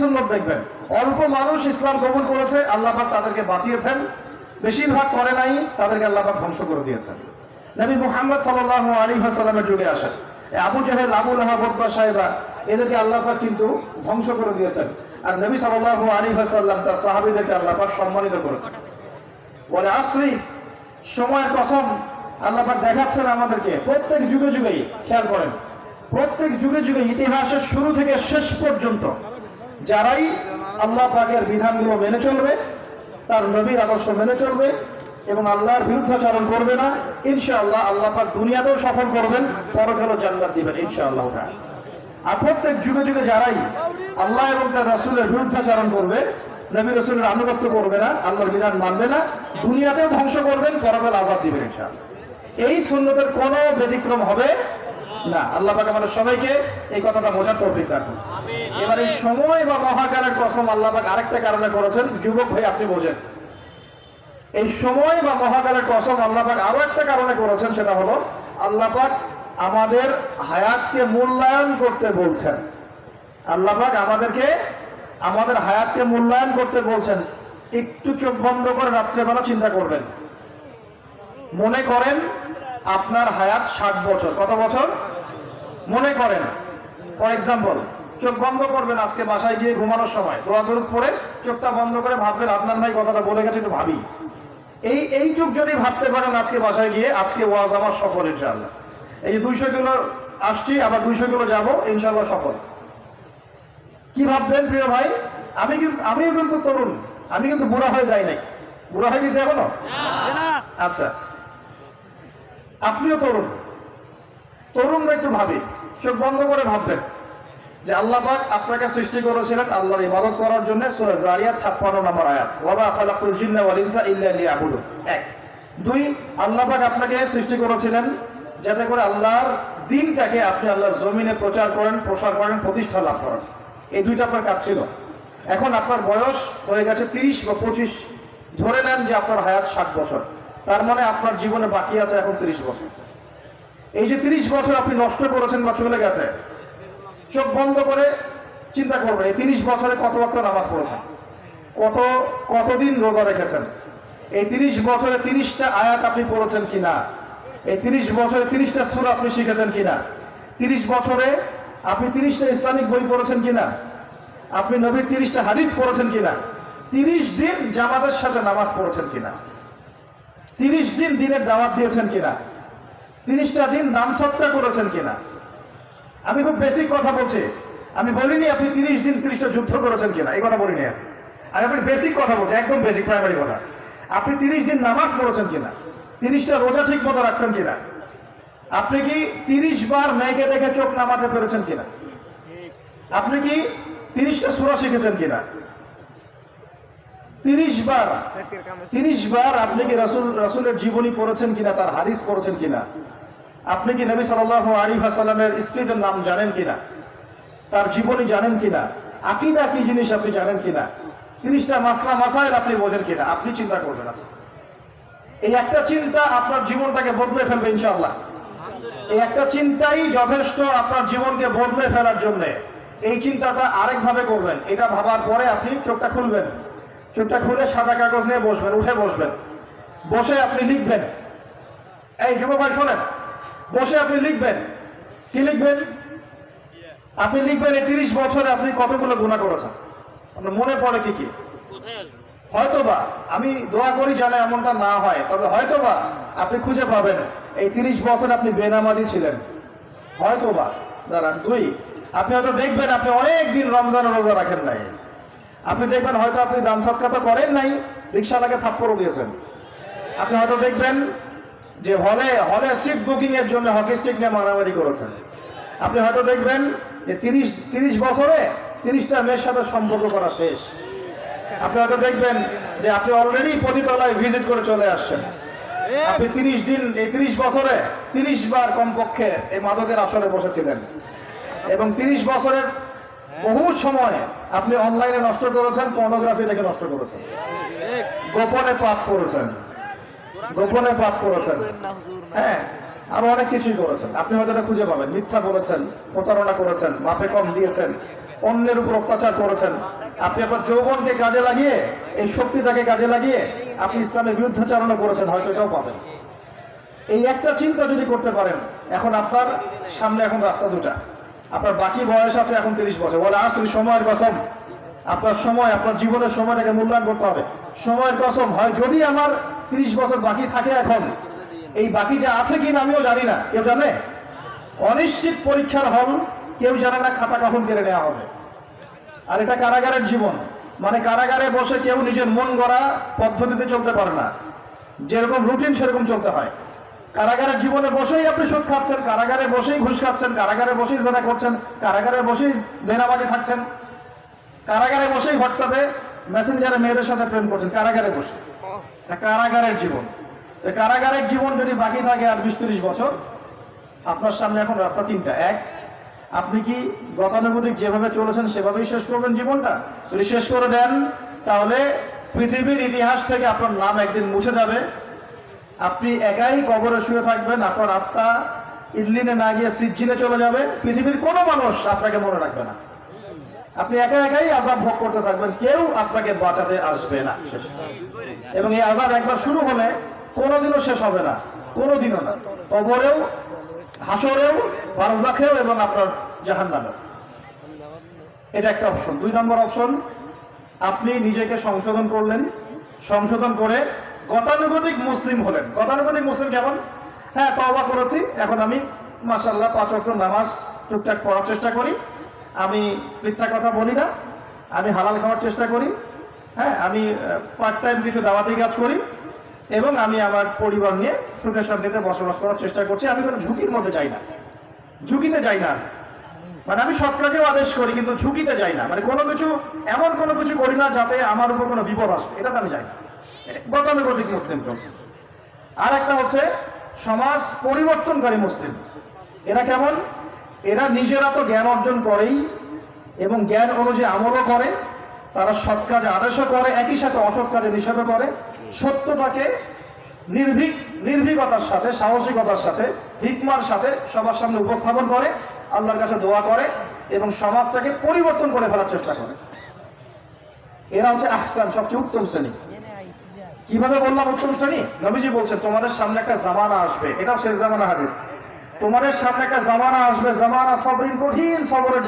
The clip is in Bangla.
সুন্নত দেখবেন, অল্প মানুষ ইসলাম কবুল করেছে, আল্লাহ পাক তাদেরকে বাঁচিয়েছেন, বেশিরভাগ করে নাই, তাদেরকে আল্লাহ পাক ধ্বংস করে দিয়েছেন। নবী মুহাম্মদ সাল্লাল্লাহু আলাইহি ওয়াসাল্লামের যুগে আসেন আবু জাহেল, আবু লাহাব, উতবা, সাইবা, এদেরকে আল্লাহ পাক কিন্তু ধ্বংস করে দিয়েছেন। আর নবী সাল্লাল্লাহু আলাইহি ওয়াসাল্লাম তার সাহাবীদেরকে আল্লাহ পাক সম্মানিত করেছেন। বলে আসরি, সময়ের কসম, আল্লাহ পাক দেখাচ্ছেন আমাদেরকে প্রত্যেক যুগে যুগেই, খেয়াল করেন, প্রত্যেক যুগে যুগে ইতিহাসের শুরু থেকে শেষ পর্যন্ত যারাই আল্লাহ পাকের বিধানগুলো মেনে চলবে, তার নবীর আদর্শ মেনে চলবে এবং আল্লাহর বিরুদ্ধাচরণ করবে না, ইনশাআল্লাহ আল্লাহ পাক দুনিয়াতেও সফল করবেন, পরকালেও জান্নাত দিবেন ইনশাআল্লাহ। আর প্রত্যেক যুগে যুগে যারাই আল্লাহ এবং তার রাসূলের বিরুদ্ধাচরণ করবে, নবী রাসূলের আনুগত্য করবে না, আল্লাহর বিধান মানবে না, দুনিয়াতেও ধ্বংস করবেন, পরকালে আযাব দিবেন ইনশাআল্লাহ। এই সুন্নতের কোনো ব্যতিক্রম হবে না। আল্লাহ পাক আমাদের সবাইকে এই কথাটা বোঝার তৌফিক দান করুন। এবার এই সময় বা মহাকালের কসম আল্লাহ পাক আরেকটা কারণে করেছেন, যুবক ভাই আপনি বোঝেন। এই সময় বা মহাকালের কসম আল্লাহ পাক আরো একটা কারণে করেছেন, সেটা হলো আল্লাহ পাক আমাদের হায়াতকে মূল্যায়ন করতে বলছেন। আল্লাহ পাক আমাদেরকে আমাদের হায়াতকে মূল্যায়ন করতে বলছেন। একটু চোখ বন্ধ করে রাত্রেবেলা চিন্তা করবেন, মনে করেন আপনার হায়াত 60 বছর। কত বছর? মনে করেন, ফর এক্সাম্পল, চোখ বন্ধ করবেন আজকে বাসায় গিয়ে ঘুমানোর সময়, দোয়া দরুদ পড়ে চোখটা বন্ধ করে ভাববেন আদনান ভাই কথাটা বলে গেছে, তো ভাবি। এইটুক যদি ভাবতে পারেন আজকে বাসায় গিয়ে, আজকে ওয়াজ আমার সফল ইনশাআল্লাহ। এই যে 200 কিলো আসছি, আবার 200 কিলো যাবো, ইনশাআল্লাহ সফল। কি ভাববেন প্রিয় ভাই? আমিও কিন্তু তরুণ, আমি কিন্তু বুড়া হয়ে যাই নাই। বুড়া হয়ে গেছে এখনো? আচ্ছা, আপনিও তরুণ, তরুণরা একটু ভাবি, চোখ বন্ধ করে ভাববেন যে আল্লাহ পাক আপনাকে সৃষ্টি করেছিলেন আল্লাহর ইবাদত করার জন্য। সূরা জারিয়াত 56 নম্বর আয়াত, ওয়া মা খালাকতুল জিন্না ওয়াল ইনসা ইল্লা লিয়াবুদুন। 1 2 আল্লাহ পাক আপনাকে সৃষ্টি করেছিলেন যাতে করে আল্লাহর দ্বীনটাকে আপনি আল্লাহর জমিনে প্রচার করেন, প্রসার করেন, প্রতিষ্ঠা লাভ করেন। এই দুইটা আপনার কাজ ছিল। এখন আপনার বয়স হয়ে গেছে 30 বা 25, ধরে নেন যে আপনার হায়াত 60 বছর, তার মানে আপনার জীবনে বাকি আছে এখন 30 বছর। এই যে 30 বছর আপনি নষ্ট করেছেন বা চলে গেছে, চোখ বন্ধ করে চিন্তা করবেন এই 30 বছরে কত ওয়াক্ত নামাজ পড়েছেন, কতদিন রোজা রেখেছেন, এই 30 বছরে 30টা আয়াত আপনি পড়েছেন কিনা, এই 30 বছরে 30টা সূরা আপনি শিখেছেন কিনা, 30 বছরে আপনি 30টা ইসলামিক বই পড়েছেন কিনা, আপনি নবীর 30টা হাদিস পড়েছেন কিনা, 30 দিন জামাতের সাথে নামাজ পড়েছেন কিনা, 30 দিন দিনের দাওয়াত দিয়েছেন কিনা, 30টা দিন দান সৎকার করেছেন কিনা। আমি খুব বেসিক কথা বলছি, আমি বলিনি আপনি 30 দিন 30টা যুদ্ধ করেছেন কিনা, এই কথা বলিনি। আমি আপনি বেসিক কথা বলছি, একদম বেসিক প্রাইমারি কথা। আপনি 30 দিন নামাজ পড়েছেন কিনা, 30টা রোজা ঠিক মতো রাখছেন কিনা, আপনি কি 30 বার মেয়েকে দেখে চোখ নামাতে পেরেছেন কিনা, আপনি কি 30টা সূরা শিখেছেন কিনা, 30 বার আপনি কি রাসূলের জীবনী পড়েছেন কিনা, তার হাদিস পড়েছেন কিনা, আপনি কি নবী সাল্লাল্লাহু আলাইহি ওয়াসাল্লামের স্ত্রীদের নাম জানেন কিনা, তার জীবনী জানেন কিনা, আকীদা কি জিনিস আপনি জানেন কিনা, 30টা মাসলা মাসাইল আপনি বোঝেন কিনা। আপনি চিন্তা করবেন, আছে এই একটা চিন্তা আপনার জীবনটাকে বদলে ফেলবে ইনশাআল্লাহ। এই একটা চিন্তাই যথেষ্ট আপনার জীবনকে বদলে ফেলার জন্য। এই চিন্তাটা আরেকভাবে করবেন, এটা ভাবার পরে আপনি চোখটা খুলবেন, চোখটা খুলে সাদা কাগজ নিয়ে বসবেন, উঠে বসবেন, বসে আপনি লিখবেন। এই যুবক ভাই শোনেন, বসে আপনি লিখবেন। কি লিখবেন? আপনি লিখবেন এই 30 বছরে আপনি কতগুলো গুনাহ করেছেন, আপনার মনে পড়ে কি কি। হয়তোবা, আমি দোয়া করি জানে এমনটা না হয়, তবে হয়তোবা আপনি খুঁজে পাবেন এই 30 বছর আপনি বেনামাজি ছিলেন, হয়তোবা। দাঁড়ান, 2 আপনি হয়তো দেখবেন আপনি অনেক দিন রমজানের রোজা রাখেন নাই। আপনি দেখবেন হয়তো আপনি দান সদকা তো করেন নাই, রিকশাওয়ালাকে থাপ্পড়ও দিয়েছেন। আপনি হয়তো দেখবেন যে হলে সিট বুকিং এর জন্য হকি স্টিক নিয়ে মারামারি করেছেন। আপনি হয়তো দেখবেন যে 30 বছরে 30টা মেয়ের সাথে সম্পর্ক করা শেষ। আপনি হয়তো দেখবেন যে আপনি অলরেডি পতিতালয়ে ভিজিট করে চলে আসছেন। আপনি 30 দিন, এই 30 বছরে 30 বার কমপক্ষে এই মাদকের আসরে বসেছিলেন, এবং 30 বছরের বহু সময় আপনি অনলাইনে নষ্ট করেছেন, পর্নোগ্রাফি দেখে নষ্ট করেছেন, গোপনে পাপ করেছেন, হ্যাঁ, আরো অনেক কিছুই করেছেন। আপনি হয়তো এটা খুঁজে পাবেন। মিথ্যা বলেছেন, প্রতারণা করেছেন, মাপে কম দিয়েছেন, অন্যের উপর অত্যাচার করেছেন, আপনি আপনার যৌবনকে কাজে লাগিয়ে, এই শক্তিটাকে কাজে লাগিয়ে আপনি ইসলামের বিরুদ্ধাচারণা করেছেন, হয়তো এটাও পাবেন। এই একটা চিন্তা যদি করতে পারেন, এখন আপনার সামনে এখন রাস্তা দুটা। আপনার বাকি বয়স আছে এখন 30 বছর, বলে আসলে সময়ের কসম, আপনার সময়, আপনার জীবনের সময়টাকে মূল্যায়ন করতে হবে। সময়ের কসম, হয় যদি আমার 30 বছর বাকি থাকে, এখন এই বাকি যা আছে কিনা আমিও জানি না, কেউ জানে? অনিশ্চিত পরীক্ষার হল, কেউ জানে না খাতা কখন কেড়ে নেওয়া হবে। আর এটা কারাগারের জীবন, মানে কারাগারে বসে কেউ নিজের মন গড়া পদ্ধতিতে চলতে পারে না, যেরকম রুটিন সেরকম চলতে হয়। কারাগারের জীবনে বসেই আপনি সুদ খাচ্ছেন, কারাগারে বসেই ঘুষ খাচ্ছেন, কারাগারে বসেই জেনা করছেন, কারাগারে বসেই বেনামাজি থাকছেন, কারাগারে বসেই হোয়াটসঅ্যাপে মেসেঞ্জারে মেয়েদের সাথে প্রেম করছেন, কারাগারে বসে। কারাগারের জীবন, কারাগারের জীবন যদি বাকি থাকে আর 20-30 বছর, আপনার সামনে এখন রাস্তা তিনটা। এক, আপনি কি গতানুগতিক যেভাবে চলেছেন সেভাবেই শেষ করবেন জীবনটা? যদি শেষ করে দেন, তাহলে পৃথিবীর ইতিহাস থেকে আপনার নাম একদিন মুছে যাবে, আপনি একাই কবরে শুয়ে থাকবেন, আপনার আত্মা ইল্লিনে না গিয়ে সিজ্জিনে চলে যাবে, পৃথিবীর কোনো মানুষ আপনাকে মনে রাখবে না, আপনি একা একাই আযাব ভোগ করতে থাকবেন, কেউ আপনাকে বাঁচাতে আসবে না। এবং এই আযাব একবার শুরু হলে কোনোদিনও শেষ হবে না, কোনোদিনও না, কবরেও, হাসরেও, বারজাখেও এবং আপনার জাহান্নামেও। এটা একটা অপশন। 2 নম্বর অপশন, আপনি নিজেকে সংশোধন করলেন, সংশোধন করে গতানুগতিক মুসলিম হলেন। গতানুগতিক মুসলিম কেমন? হ্যাঁ, তওবা করেছি, এখন আমি মাশাআল্লাহ 5 ওয়াক্ত নামাজ টুকটাক পড়ার চেষ্টা করি, আমি মিথ্যা কথা বলি না, আমি হালাল খাওয়ার চেষ্টা করি, হ্যাঁ, আমি পার্ট টাইম কিছু দাওয়াতি কাজ করি, এবং আমি আমার পরিবার নিয়ে সুখে শান্তিতে বসবাস করার চেষ্টা করছি। আমি কোনো ঝুঁকির মধ্যে যাই না, ঝুঁকিতে যাই না, মানে আমি সৎ কাজেও আদেশ করি কিন্তু ঝুঁকিতে যাই না, মানে কোনো কিছু, এমন কোনো কিছু করি না যাতে আমার উপর কোনো বিপদ আসে, এটাতে আমি যাই না। গতানুগতিক মুসলিম চলছে। আর একটা হচ্ছে সমাজ পরিবর্তনকারী মুসলিম। এরা কেমন? এরা নিজেরা তো জ্ঞান অর্জন করেই এবং জ্ঞান অনুযায়ী আমলও করে, তারা সৎ কাজে আদেশও করে, একই সাথে অসৎ কাজে নিষেধও করে, সত্যটাকে নির্ভীকতার সাথে, সাহসিকতার সাথে, হিকমার সাথে সবার সামনে উপস্থাপন করে, আল্লাহর কাছে দোয়া করে এবং সমাজটাকে পরিবর্তন করে ফেলার চেষ্টা করে। এরা হচ্ছে আহসান, সবচেয়ে উত্তম শ্রেণী। কিভাবে বললাম উত্তম শ্রেণী? নবীজি বলছেন তোমাদের সামনে একটা জামানা আসবে, এটাও শেষ জামানা হাদিস, তোমাদের সামনে একটা জামানা আসবে, জামানা সবরিন, কঠিন সবরের